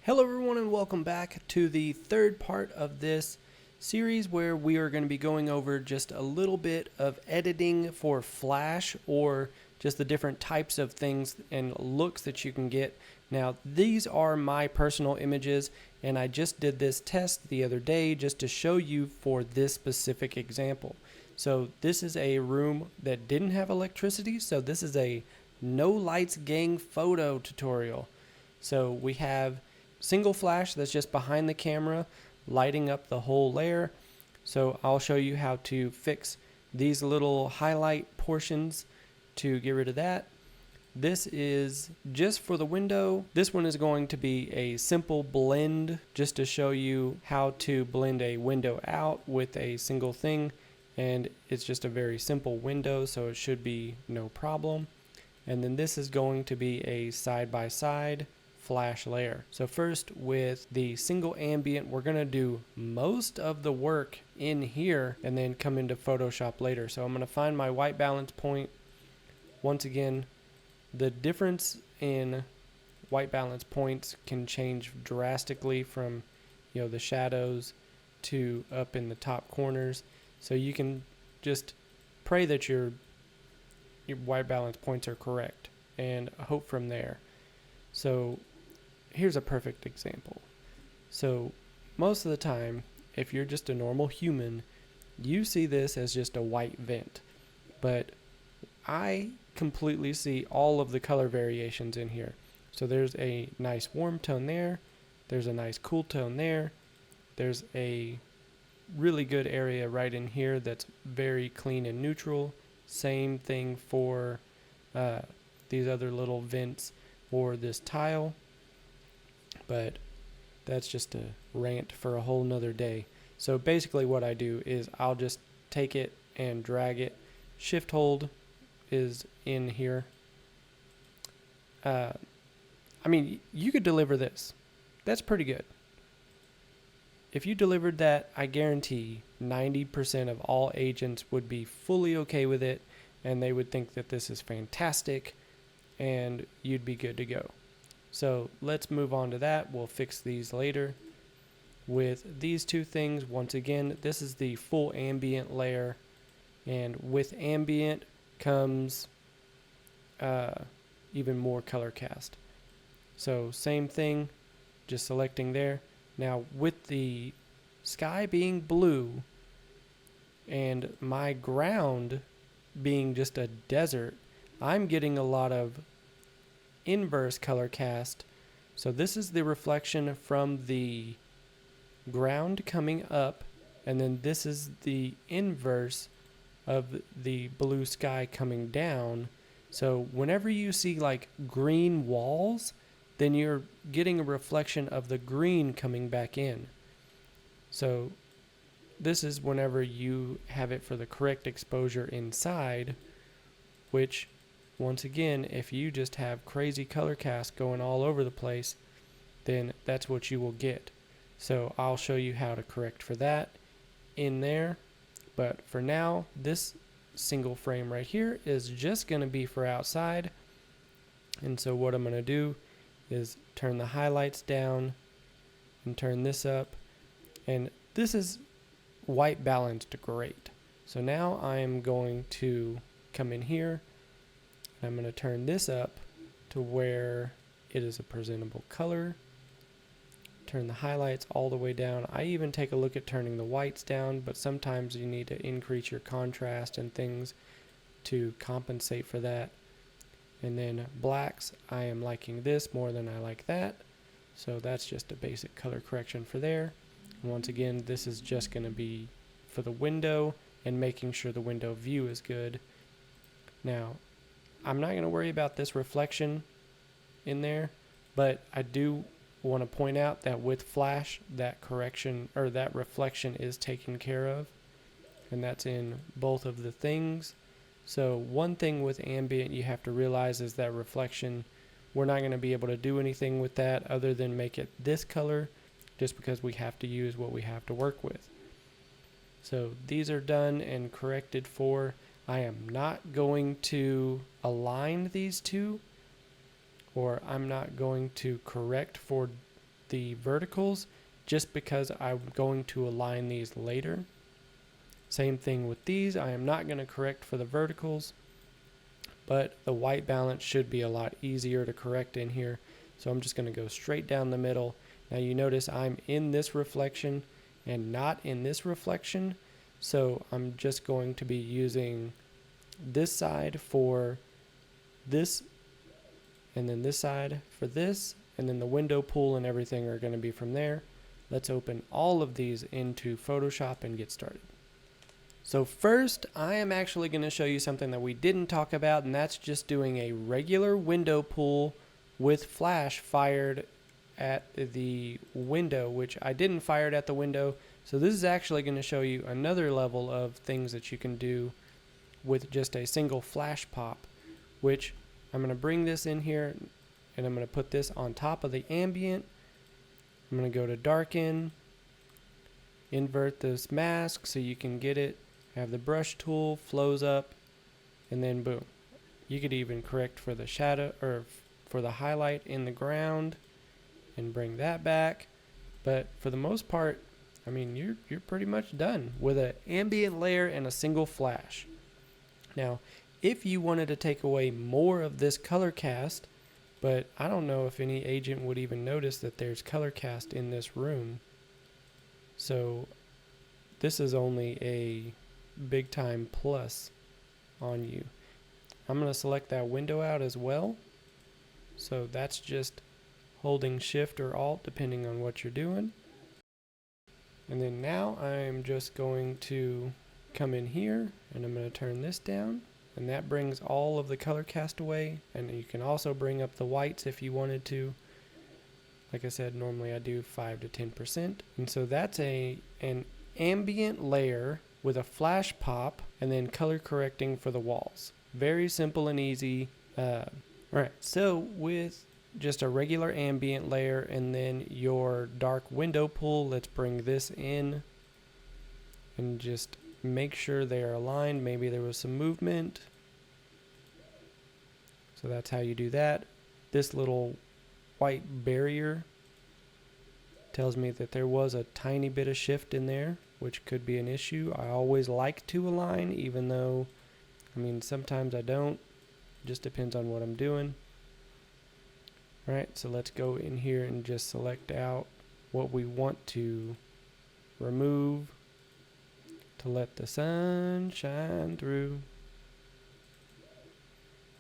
Hello everyone and welcome back to the third part of this series where we are going to be going over just a little bit of editing for Flash, or just the different types of things and looks that you can get. Now these are my personal images and I just did this test the other day just to show you for this specific example. So this is a room that didn't have electricity, so this is a no lights gang photo tutorial. So we have single flash that's just behind the camera lighting up the whole layer. So I'll show you how to fix these little highlight portions to get rid of that. This is just for the window. This one is going to be a simple blend just to show you how to blend a window out with a single thing, and it's just a very simple window, so it should be no problem. And then this is going to be a side-by-side flash layer. So first, with the single ambient, we're going to do most of the work in here and then come into Photoshop later. So I'm going to find my white balance point. Once again, the difference in white balance points can change drastically from, the shadows to up in the top corners. So you can just pray that your white balance points are correct and hope from there. So here's a perfect example. So most of the time, if you're just a normal human, you see this as just a white vent. But I completely see all of the color variations in here. So there's a nice warm tone there. There's a nice cool tone there. There's a really good area right in here that's very clean and neutral. Same thing for these other little vents or this tile. But that's just a rant for a whole nother day. So basically what I do is I'll just take it and drag it. Shift hold is in here. You could deliver this. That's pretty good. If you delivered that, I guarantee 90% of all agents would be fully okay with it, and they would think that this is fantastic, and you'd be good to go. So let's move on to that. We'll fix these later. With these two things, once again, this is the full ambient layer, and with ambient comes even more color cast. So same thing, just selecting there. Now with the sky being blue and my ground being just a desert, I'm getting a lot of inverse color cast. So this is the reflection from the ground coming up, and then this is the inverse of the blue sky coming down. So whenever you see like green walls, then you're getting a reflection of the green coming back in. So this is whenever you have it for the correct exposure inside, which once again, if you just have crazy color cast going all over the place, then that's what you will get. So I'll show you how to correct for that in there. But for now, this single frame right here is just going to be for outside. And so what I'm going to do is turn the highlights down and turn this up. And this is white balanced great. So now I'm going to come in here. I'm going to turn this up to where it is a presentable color. Turn the highlights all the way down. I even take a look at turning the whites down, but sometimes you need to increase your contrast and things to compensate for that. And then blacks, I am liking this more than I like that. So that's just a basic color correction for there. And once again, this is just going to be for the window and making sure the window view is good. Now, I'm not going to worry about this reflection in there, but I do want to point out that with Flash, that correction or that reflection is taken care of, and that's in both of the things. So one thing with ambient you have to realize is that reflection, we're not going to be able to do anything with that other than make it this color, just because we have to use what we have to work with. So these are done and corrected for. I am not going to align these two, or I'm not going to correct for the verticals just because I'm going to align these later. Same thing with these. I am not going to correct for the verticals, but the white balance should be a lot easier to correct in here. So I'm just going to go straight down the middle. Now you notice I'm in this reflection and not in this reflection. So I'm just going to be using this side for this, and then this side for this, and then the window pool and everything are going to be from there. Let's open all of these into Photoshop and get started. So first, I am actually going to show you something that we didn't talk about, and that's just doing a regular window pool with flash fired at the window, which I didn't fire it at the window. So this is actually going to show you another level of things that you can do with just a single flash pop, which I'm going to bring this in here and I'm going to put this on top of the ambient. I'm going to go to darken, invert this mask so you can get it, have the brush tool, flows up, and then boom. You could even correct for the shadow or for the highlight in the ground and bring that back. But for the most part, I mean, you're pretty much done with an ambient layer and a single flash. Now, if you wanted to take away more of this color cast, but I don't know if any agent would even notice that there's color cast in this room. So this is only a big time plus on you. I'm going to select that window out as well. So that's just holding Shift or Alt depending on what you're doing. And then now I'm just going to come in here and I'm going to turn this down, and that brings all of the color cast away. And you can also bring up the whites if you wanted to. Like I said, normally I do 5 to 10%. And so that's an ambient layer with a flash pop and then color correcting for the walls. Very simple and easy. Alright, so with just a regular ambient layer and then your dark window pool, let's bring this in and just make sure they are aligned. Maybe there was some movement. So that's how you do that. This little white barrier tells me that there was a tiny bit of shift in there, which could be an issue. I always like to align, even though, I mean, sometimes I don't. It just depends on what I'm doing. Alright, so let's go in here and just select out what we want to remove to let the sun shine through.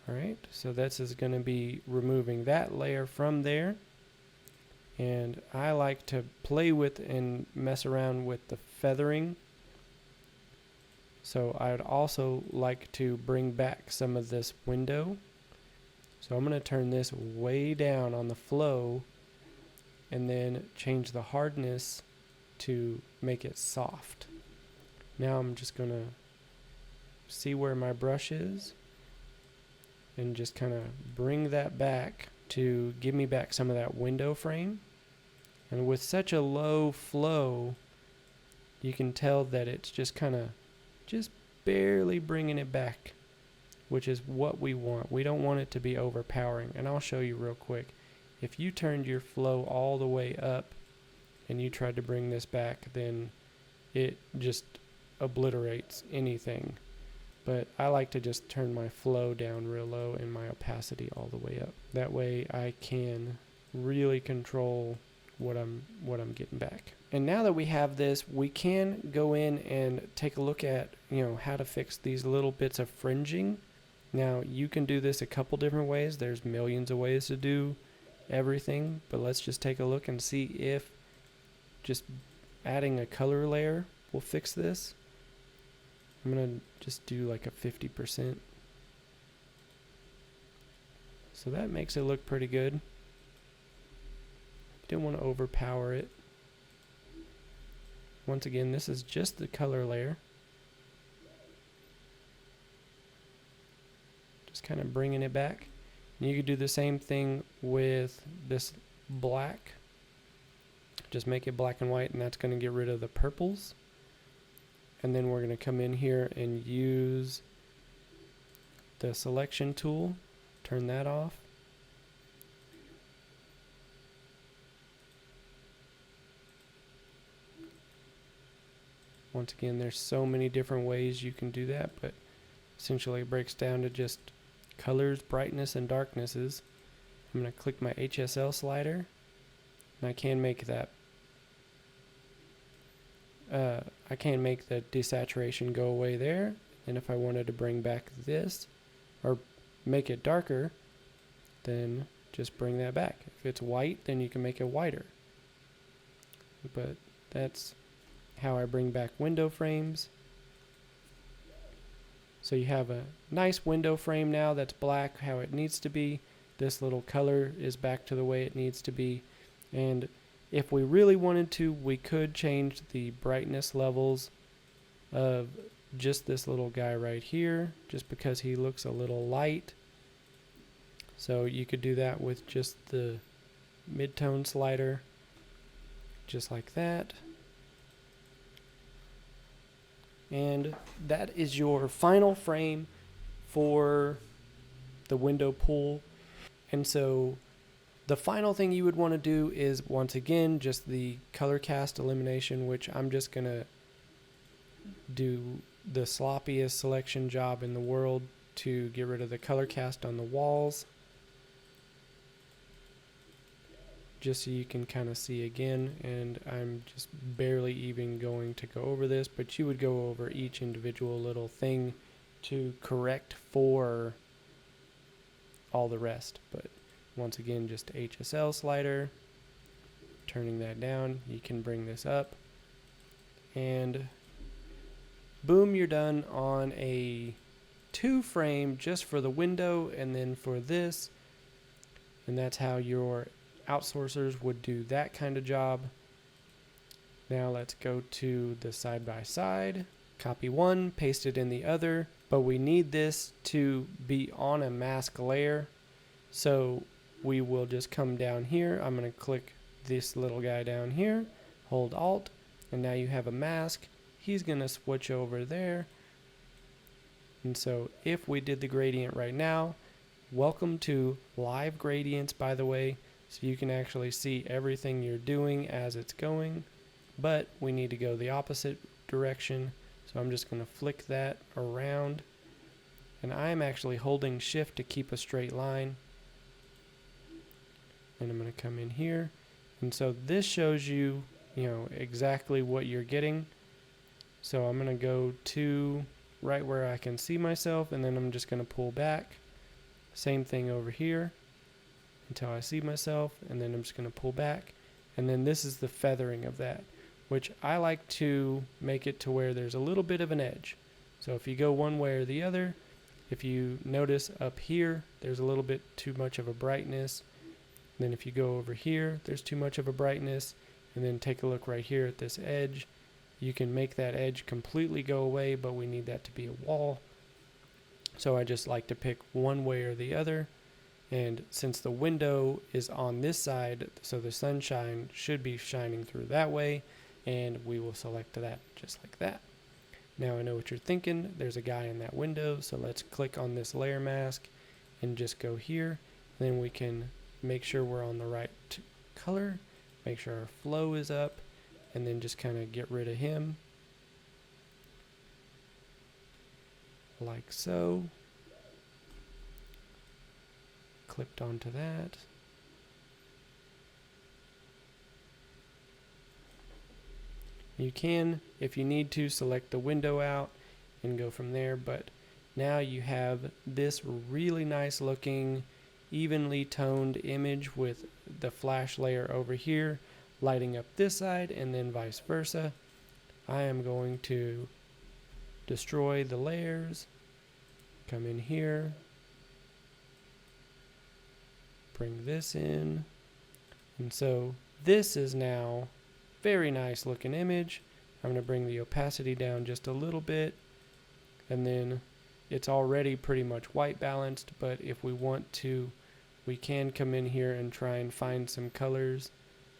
Alright, so this is going to be removing that layer from there. And I like to play with and mess around with the feathering. So I'd also like to bring back some of this window. So I'm going to turn this way down on the flow and then change the hardness to make it soft. Now I'm just going to see where my brush is and just kind of bring that back to give me back some of that window frame. And with such a low flow, you can tell that it's just kind of just barely bringing it back, which is what we want. We don't want it to be overpowering. And I'll show you real quick. If you turned your flow all the way up and you tried to bring this back, then it just obliterates anything. But I like to just turn my flow down real low and my opacity all the way up. That way I can really control what I'm getting back. And now that we have this, we can go in and take a look at, how to fix these little bits of fringing. Now, you can do this a couple different ways. There's millions of ways to do everything, but let's just take a look and see if just adding a color layer will fix this. I'm going to just do like a 50%. So that makes it look pretty good. You don't want to overpower it. Once again, this is just the color layer. Just kind of bringing it back. And you could do the same thing with this black. Just make it black and white, and that's going to get rid of the purples. And then we're going to come in here and use the selection tool. Turn that off. Once again, there's so many different ways you can do that, but essentially it breaks down to just colors, brightness, and darknesses. I'm going to click my HSL slider, and I can make that I can make the desaturation go away there. And if I wanted to bring back this or make it darker, then just bring that back. If it's white, then you can make it whiter. But that's how I bring back window frames. So you have a nice window frame now that's black, how it needs to be. This little color is back to the way it needs to be. And if we really wanted to, we could change the brightness levels of just this little guy right here, just because he looks a little light. So you could do that with just the mid-tone slider, just like that. And that is your final frame for the window pull. And so the final thing you would want to do is, once again, just the color cast elimination, which I'm just going to do the sloppiest selection job in the world to get rid of the color cast on the walls. Just so you can kind of see again, and I'm just barely even going to go over this, but you would go over each individual little thing to correct for all the rest. But once again, just HSL slider, turning that down, you can bring this up, and boom, you're done on a 2-frame just for the window and then for this. And that's how your outsourcers would do that kind of job. Now let's go to the side by side, copy one, paste it in the other, but we need this to be on a mask layer. So we will just come down here. I'm going to click this little guy down here, hold Alt, and now you have a mask. He's going to switch over there. And so if we did the gradient right now, welcome to live gradients, by the way, so you can actually see everything you're doing as it's going, but we need to go the opposite direction. So I'm just going to flick that around, and I'm actually holding shift to keep a straight line. And I'm going to come in here. And so this shows you, exactly what you're getting. So I'm going to go to right where I can see myself, and then I'm just going to pull back. Same thing over here until I see myself, and then I'm just going to pull back. And then this is the feathering of that, which I like to make it to where there's a little bit of an edge. So if you go one way or the other, if you notice up here, there's a little bit too much of a brightness. And then if you go over here, there's too much of a brightness. And then take a look right here at this edge. You can make that edge completely go away, but we need that to be a wall. So I just like to pick one way or the other. And since the window is on this side, so the sunshine should be shining through that way, and we will select that just like that. Now I know what you're thinking. There's a guy in that window, so let's click on this layer mask and just go here. And then we can make sure we're on the right color, make sure our flow is up, and then just kind of get rid of him. Like so. Clipped onto that. You can, if you need to, select the window out and go from there, but now you have this really nice looking, evenly toned image with the flash layer over here lighting up this side, and then vice versa. I am going to destroy the layers, come in here, bring this in, and so this is now very nice looking image. I'm going to bring the opacity down just a little bit, and then it's already pretty much white balanced, but if we want to, we can come in here and try and find some colors.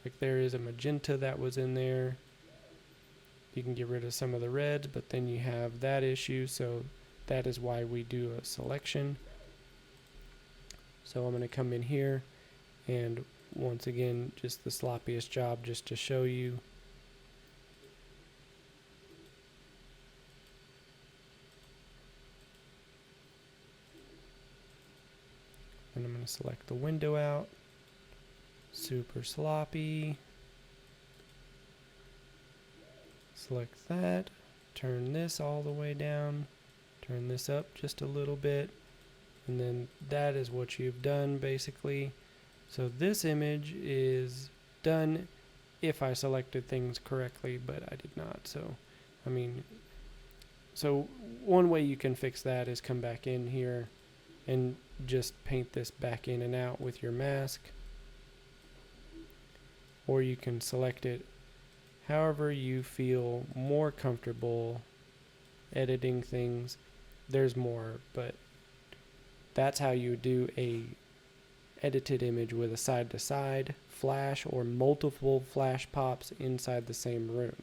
Like there is a magenta that was in there. You can get rid of some of the reds, but then you have that issue, so that is why we do a selection. So I'm going to come in here, and once again, just the sloppiest job just to show you. going to select the window out. Super sloppy. Select that. Turn this all the way down. Turn this up just a little bit. And then that is what you've done basically. So this image is done if I selected things correctly, but I did not. So, I mean, so one way you can fix that is come back in here and just paint this back in and out with your mask. Or you can select it however you feel more comfortable editing things. There's more, but that's how you do a edited image with a side-to-side flash or multiple flash pops inside the same room.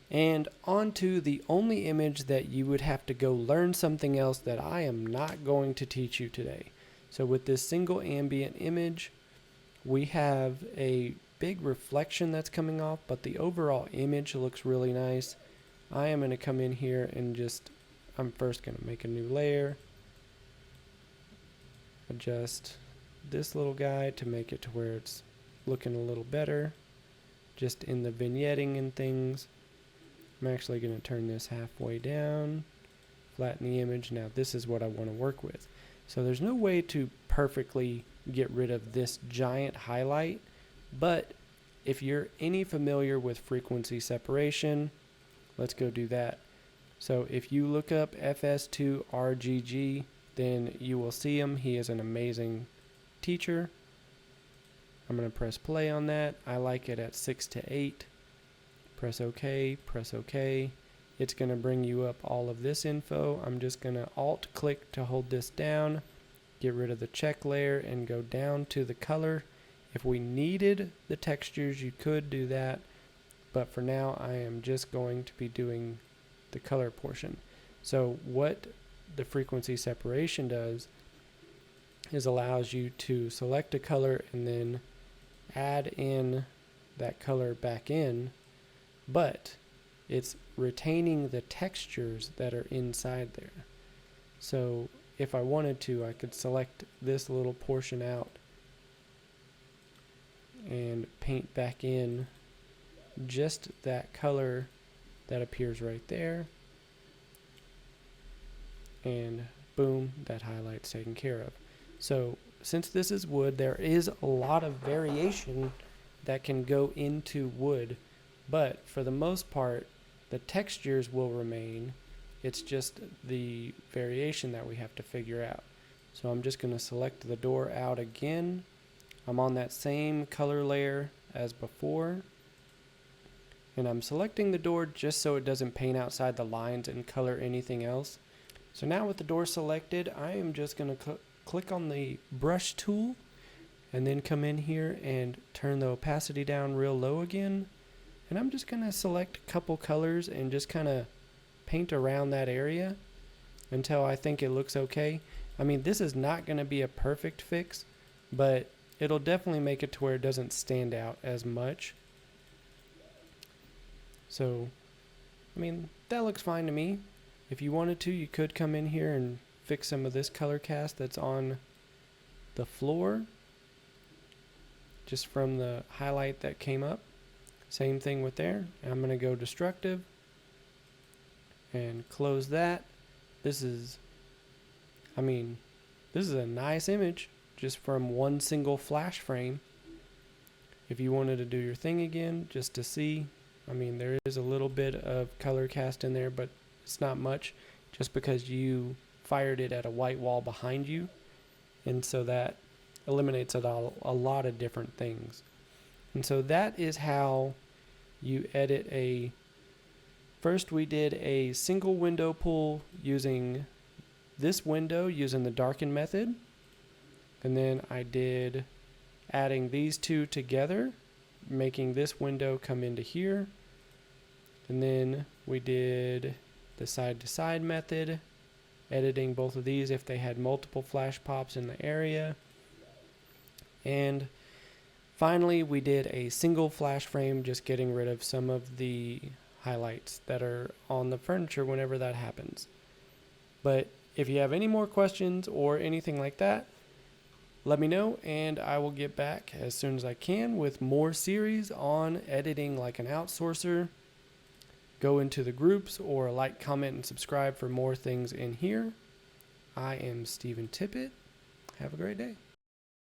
And onto the only image that you would have to go learn something else that I am not going to teach you today. So with this single ambient image, we have a big reflection that's coming off, but the overall image looks really nice. I am going to come in here and I'm first going to make a new layer. Adjust this little guy to make it to where it's looking a little better, just in the vignetting and things. I'm actually going to turn this halfway down, flatten the image. Now this is what I want to work with. So there's no way to perfectly get rid of this giant highlight, but if you're any familiar with frequency separation, let's go do that. So if you look up FS2RGG, then you will see him. He is an amazing teacher. I'm going to press play on that. I like it at 6 to 8. Press OK, press OK. It's going to bring you up all of this info. I'm just going to Alt click to hold this down, get rid of the check layer, and go down to the color. If we needed the textures, you could do that, but for now I am just going to be doing the color portion. So what the frequency separation does is allows you to select a color and then add in that color back in, but it's retaining the textures that are inside there. So if I wanted to, I could select this little portion out and paint back in just that color that appears right there, and boom, that highlight's taken care of. So since this is wood, there is a lot of variation that can go into wood, but for the most part the textures will remain. It's just the variation that we have to figure out. So I'm just going to select the door out again. I'm on that same color layer as before, and I'm selecting the door just so it doesn't paint outside the lines and color anything else. So now with the door selected, I am just going to click on the brush tool and then come in here and turn the opacity down real low again, and I'm just going to select a couple colors and just kind of paint around that area until I think it looks okay. I mean, this is not going to be a perfect fix, but it'll definitely make it to where it doesn't stand out as much. So, I mean, that looks fine to me. If you wanted to, you could come in here and fix some of this color cast that's on the floor, just from the highlight that came up. Same thing with there. I'm going to go destructive and close that. This is a nice image just from one single flash frame. If you wanted to do your thing again just to see, I mean, there is a little bit of color cast in there, but it's not much, just because you fired it at a white wall behind you, and so that eliminates a lot of different things. And so that is how you edit first we did a single window pull using this window using the darken method, and then I did adding these two together, making this window come into here, and then we did the side to side method, editing both of these if they had multiple flash pops in the area, and finally we did a single flash frame, just getting rid of some of the highlights that are on the furniture whenever that happens. But if you have any more questions or anything like that, let me know, and I will get back as soon as I can with more series on editing like an outsourcer. Go into the groups or like, comment, and subscribe for more things in here. I am Stephen Tippett. Have a great day.